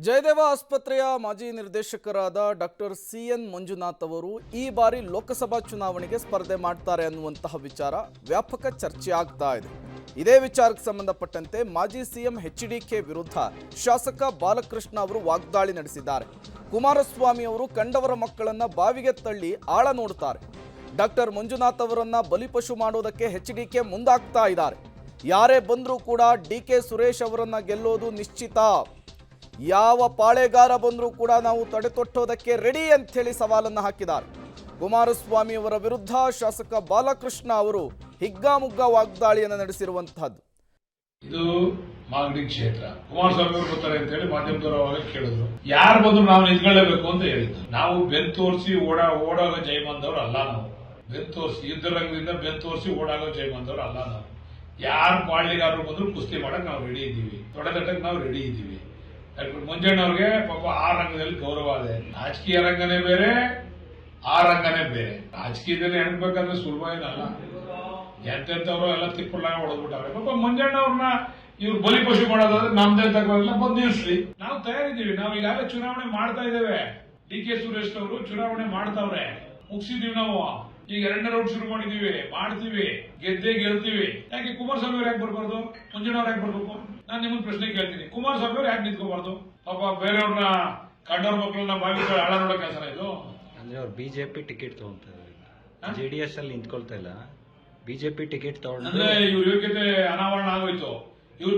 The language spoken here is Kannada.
ಜಯದೇವ ಆಸ್ಪತ್ರೆಯ ಮಾಜಿ ನಿರ್ದೇಶಕರಾದ ಡಾಕ್ಟರ್ ಸಿಎನ್ ಮಂಜುನಾಥ್ ಅವರು ಈ ಬಾರಿ ಲೋಕಸಭಾ ಚುನಾವಣೆಗೆ ಸ್ಪರ್ಧೆ ಮಾಡ್ತಾರೆ ಅನ್ನುವಂತಹ ವಿಚಾರ ವ್ಯಾಪಕ ಚರ್ಚೆ ಆಗ್ತಾ ಇದೆ. ಇದೇ ವಿಚಾರಕ್ಕೆ ಸಂಬಂಧಪಟ್ಟಂತೆ ಮಾಜಿ ಸಿಎಂ ಎಚ್ಡಿಕೆ ವಿರುದ್ಧ ಶಾಸಕ ಬಾಲಕೃಷ್ಣ ಅವರು ವಾಗ್ದಾಳಿ ನಡೆಸಿದ್ದಾರೆ. ಕುಮಾರಸ್ವಾಮಿ ಅವರು ಕಂಡವರ ಮಕ್ಕಳನ್ನ ಬಾವಿಗೆ ತಳ್ಳಿ ಆಳ ನೋಡುತ್ತಾರೆ. ಡಾಕ್ಟರ್ ಮಂಜುನಾಥ್ ಅವರನ್ನ ಬಲಿಪಶು ಮಾಡೋದಕ್ಕೆ ಎಚ್ಡಿಕೆ ಮುಂದಾಗ್ತಾ ಇದ್ದಾರೆ. ಯಾರೇ ಬಂದರೂ ಕೂಡ ಡಿಕೆ ಸುರೇಶ್ ಅವರನ್ನ ಗೆಲ್ಲೋದು ನಿಶ್ಚಿತ. ಯಾವ ಪಾಳೆಗಾರ ಬಂದರೂ ಕೂಡ ನಾವು ತಡೆತೊಟ್ಟೋದಕ್ಕೆ ರೆಡಿ ಅಂತ ಹೇಳಿ ಸವಾಲನ್ನು ಹಾಕಿದ್ದಾರೆ. ಕುಮಾರಸ್ವಾಮಿ ಅವರ ವಿರುದ್ಧ ಶಾಸಕ ಬಾಲಕೃಷ್ಣ ಅವರು ಹಿಗ್ಗಾಮುಗ್ಗಾ ವಾಗ್ದಾಳಿಯನ್ನು ನಡೆಸಿರುವಂತಹದ್ದು. ಇದು ಮಾಗಡಿ ಕ್ಷೇತ್ರ. ಕುಮಾರಸ್ವಾಮಿ ಅವರು ಬರ್ತಾರೆ ಅಂತ ಹೇಳಿ ಮಾಧ್ಯಮದವರು ಅವಾಗ ಕೇಳಿದ್ರು. ಯಾರು ಬಂದ್ರು ನಾವು ನಿಂತ್ಕೊಳ್ಳೇಬೇಕು ಅಂತ ಹೇಳಿದ್ರು. ನಾವು ಬೆನ್ ತೋರಿಸಿ ಓಡಾಗೋ ಜೈಮಂದವ್ರು ಅಲ್ಲ. ನಾವು ಬೆನ್ ತೋರಿಸಿ ಯುದ್ಧರಂಗದಿಂದ ಬೆನ್ ತೋರಿಸಿ ಓಡಾಗೋ ಜೈಮಂದವ್ರು ಅಲ್ಲ. ನಾವು ಯಾರು ಪಾಳ್ಳಿಗಾರರು ಬಂದ್ರು ಕುಸ್ತಿ ಮಾಡಕ್ ನಾವು ರೆಡಿ ಇದ್ದೀವಿ. ತೊಡೆತಟ್ಟಕ್ಕೆ ನಾವು ರೆಡಿ ಇದ್ದೀವಿ. ಡಾಕ್ಟರ್ ಮಂಜಣ್ಣವ್ರಿಗೆ ಪಾಪ ಆ ರಂಗದಲ್ಲಿ ಗೌರವ ಇದೆ. ರಾಜಕೀಯ ರಂಗನೇ ಬೇರೆ, ಆ ರಂಗನೇ ಬೇರೆ. ರಾಜಕೀಯದಲ್ಲಿ ಹೆಣ್ಬೇಕಾದ್ರೆ ಸುಲಭ ಏನಲ್ಲ. ಎಂತೆಂತವ್ರು ಎಲ್ಲ ತಿಪ್ಪಲಾಗ ಹೊಡೆದ್ಬಿಟ್ಟಾರೆ. ಪಾಪ ಮಂಜಣ್ಣವ್ರನ್ನ ಇವ್ರು ಬಲಿಪಶು ಮಾಡೋದಾದ್ರೆ ನಮ್ದೇ ತಗೋಲ್ಲ ಬಂದ್ ನಿಲ್ಸ್ರಿ. ನಾವು ತಯಾರಿದ್ದೀವಿ. ನಾವು ಈಗಾಗಲೇ ಚುನಾವಣೆ ಮಾಡ್ತಾ ಇದ್ದೇವೆ. ಡಿಕೆ ಸುರೇಶ್ ಅವರು ಚುನಾವಣೆ ಮಾಡ್ತಾವ್ರೆ, ಮುಗಿಸಿದೀವಿ. ನಾವು ಈಗ 2ನೇ ರೌಂಡ್ ಶುರು ಮಾಡಿದೀವಿ, ಮಾಡ್ತೀವಿ, ಗೆಲ್ತೀವಿ. ಯಾಕೆ ಕುಮಾರಸ್ವಾಮಿ ಅವ್ರು ಯಾಕೆ ಬರ್ಬಾರ್ದು? ಮಂಜಣ್ಣವ್ರು ಯಾಕೆ ಬರ್ಬೇಕು? ನಾನು ನಿಮ್ಮನ್ನ ಪ್ರಶ್ನೆ ಕೇಳ್ತೀನಿ. ಕುಮಾರಸ್ವಾಮಿ ಅವ್ರು ಯಾಕೆ ನಿಂತ್ಕೋಬಾರ್ದು? ಪಾಪ ಬೇರೆಯವ್ರನ್ನ ಕಂಡವ್ರ ಮಕ್ಕಳನ್ನ ಬಾವಿ ಆಳ ನೋಡೋ ಕೆಲಸ ಇದು. ಅಂದ್ರೆ ಅವ್ರು ಬಿಜೆಪಿ ಟಿಕೆಟ್ ತಗೊಂತಾರೆ, ಜೆಡಿಎಸ್ ಅಲ್ಲಿ ನಿಂತ್ಕೊಳ್ತಾ ಇಲ್ಲ. ಬಿಜೆಪಿ ಟಿಕೆಟ್ ತಗೊಂಡ್ರೆ ಅಂದ್ರೆ ಇವ್ರ ಯೋಗ್ಯತೆ ಅನಾವರಣ ಆಗೋಯ್ತು. ಇವ್ರು